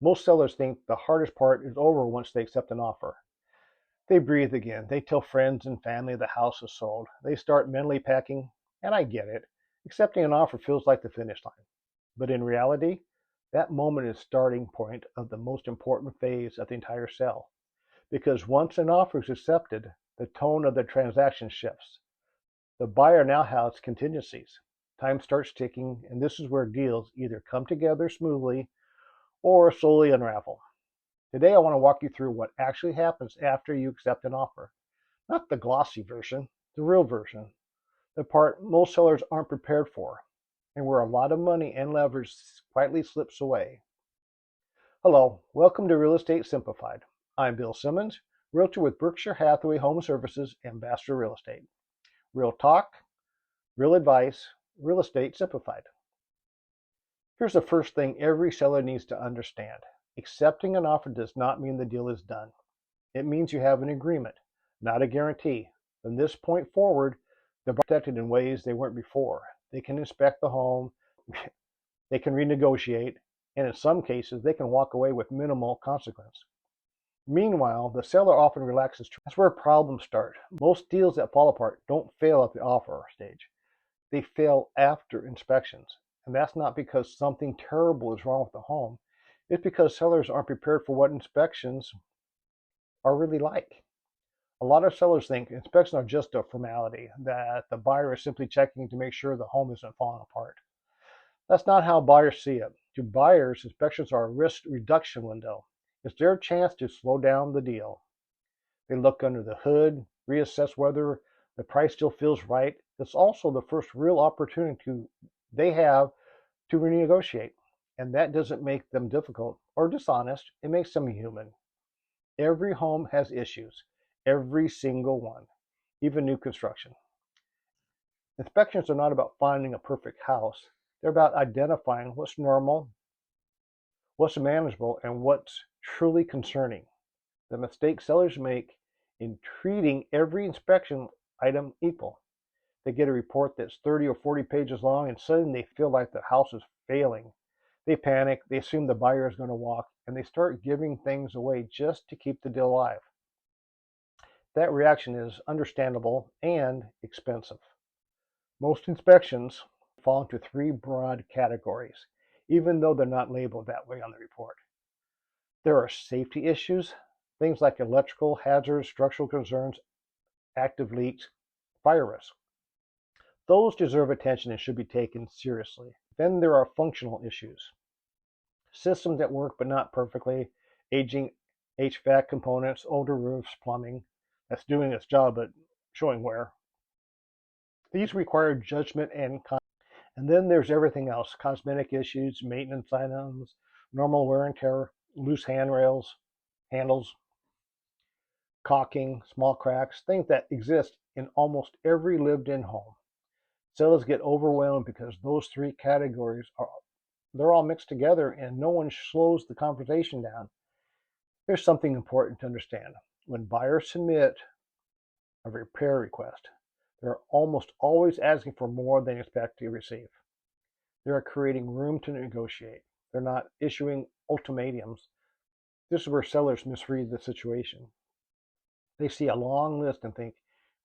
Most sellers think the hardest part is over once they accept an offer. They breathe again. They tell friends and family the house is sold. They start mentally packing, and I get it. Accepting an offer feels like the finish line. But in reality, that moment is starting point of the most important phase of the entire sale. Because once an offer is accepted, the tone of the transaction shifts. The buyer now has contingencies. Time starts ticking, and this is where deals either come together smoothly or slowly unravel. Today, I want to walk you through what actually happens after you accept an offer. Not the glossy version, the real version, the part most sellers aren't prepared for, and where a lot of money and leverage quietly slips away. Hello, welcome to Real Estate Simplified. I'm Bill Simmons, realtor with Berkshire Hathaway Home Services, Ambassador Real Estate. Real talk, real advice, real estate simplified. Here's the first thing every seller needs to understand. Accepting an offer does not mean the deal is done. It means you have an agreement, not a guarantee. From this point forward, they're protected in ways they weren't before. They can inspect the home, they can renegotiate, and in some cases, they can walk away with minimal consequence. Meanwhile, the seller often relaxes. That's where problems start. Most deals that fall apart don't fail at the offer stage. They fail after inspections. And that's not because something terrible is wrong with the home. It's because sellers aren't prepared for what inspections are really like. A lot of sellers think inspections are just a formality, that the buyer is simply checking to make sure the home isn't falling apart. That's not how buyers see it. To buyers, inspections are a risk reduction window. It's their chance to slow down the deal. They look under the hood, reassess whether the price still feels right. It's also the first real opportunity they have to renegotiate. And that doesn't make them difficult or dishonest. It makes them human. Every home has issues, every single one, even new construction. Inspections are not about finding a perfect house. They're about identifying what's normal, what's manageable, and what's truly concerning. The mistake sellers make in treating every inspection item equal. They get a report that's 30 or 40 pages long, and suddenly they feel like the house is failing. They panic, they assume the buyer is going to walk, and they start giving things away just to keep the deal alive. That reaction is understandable and expensive. Most inspections fall into three broad categories, even though they're not labeled that way on the report. There are safety issues, things like electrical hazards, structural concerns, active leaks, fire risk. Those deserve attention and should be taken seriously. Then there are functional issues. Systems that work but not perfectly, aging HVAC components, older roofs, plumbing that's doing its job but showing wear. These require judgment and then there's everything else, cosmetic issues, maintenance items, normal wear and tear, loose handles, caulking, small cracks, things that exist in almost every lived-in home. Sellers get overwhelmed because those three categories they're all mixed together and no one slows the conversation down. There's something important to understand. When buyers submit a repair request, they're almost always asking for more than they expect to receive. They are creating room to negotiate. They're not issuing ultimatums. This is where sellers misread the situation. They see a long list and think,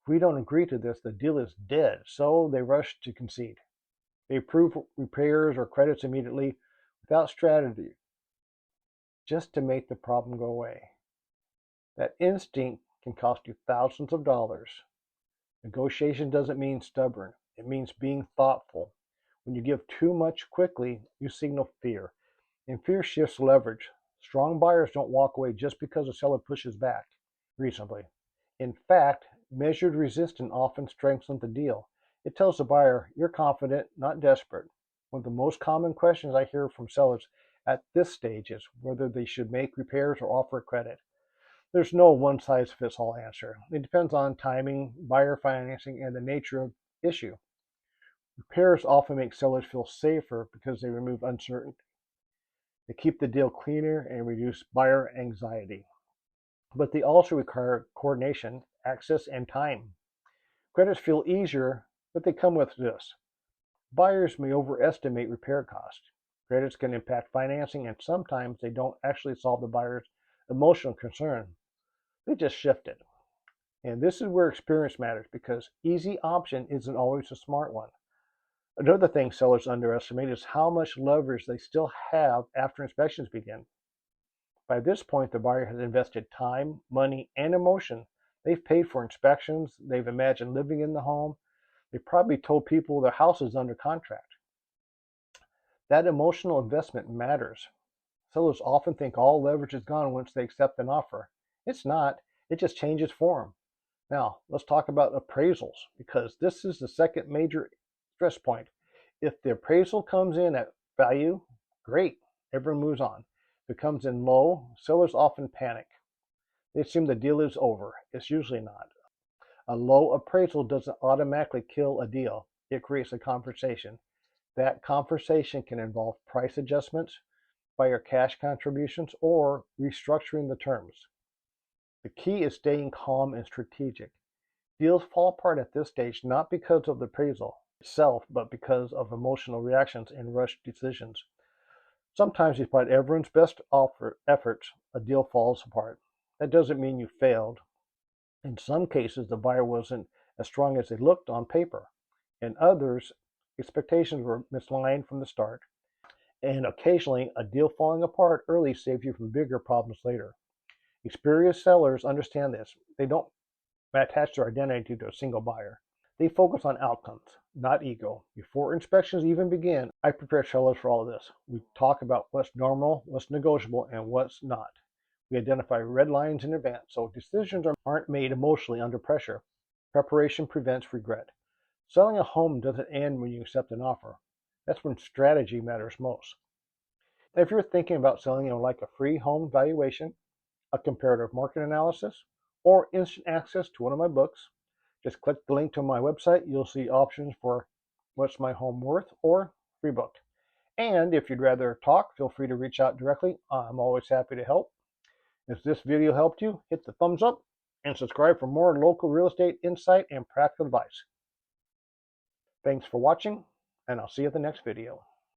if we don't agree to this, the deal is dead. So they rush to concede. They approve repairs or credits immediately without strategy, just to make the problem go away. That instinct can cost you thousands of dollars. Negotiation doesn't mean stubborn. It means being thoughtful. When you give too much quickly, you signal fear. And fear shifts leverage. Strong buyers don't walk away just because the seller pushes back reasonably. In fact, measured resistance often strengthens the deal. It tells the buyer, you're confident, not desperate. One of the most common questions I hear from sellers at this stage is whether they should make repairs or offer credit. There's no one-size-fits-all answer. It depends on timing, buyer financing, and the nature of issue. Repairs often make sellers feel safer because they remove uncertainty. They keep the deal cleaner and reduce buyer anxiety. But they also require coordination, access, and time. Credits feel easier, but they come with this. Buyers may overestimate repair costs. Credits can impact financing, and sometimes they don't actually solve the buyer's emotional concern. They just shift it. And this is where experience matters, because easy option isn't always a smart one. Another thing sellers underestimate is how much leverage they still have after inspections begin. By this point, the buyer has invested time, money, and emotion. They've paid for inspections, they've imagined living in the home, they probably told people their house is under contract. That emotional investment matters. Sellers often think all leverage is gone once they accept an offer. It's not, it just changes form. Now, let's talk about appraisals, because this is the second major stress point. If the appraisal comes in at value, great, everyone moves on. If it comes in low, sellers often panic. They assume the deal is over. It's usually not. A low appraisal doesn't automatically kill a deal. It creates a conversation. That conversation can involve price adjustments, buyer cash contributions, or restructuring the terms. The key is staying calm and strategic. Deals fall apart at this stage not because of the appraisal itself, but because of emotional reactions and rushed decisions. Sometimes, despite everyone's best efforts, a deal falls apart. That doesn't mean you failed. In some cases, the buyer wasn't as strong as they looked on paper. In others, expectations were misaligned from the start. And occasionally, a deal falling apart early saves you from bigger problems later. Experienced sellers understand this. They don't attach their identity to a single buyer. They focus on outcomes, not ego. Before inspections even begin, I prepare sellers for all of this. We talk about what's normal, what's negotiable, and what's not. We identify red lines in advance so decisions aren't made emotionally under pressure. Preparation prevents regret. Selling a home doesn't end when you accept an offer. That's when strategy matters most. If you're thinking about selling, like a free home valuation, a comparative market analysis, or instant access to one of my books, just click the link to my website. You'll see options for What's My Home Worth or Free Book. And if you'd rather talk, feel free to reach out directly. I'm always happy to help. If this video helped you, hit the thumbs up and subscribe for more local real estate insight and practical advice. Thanks for watching, and I'll see you at the next video.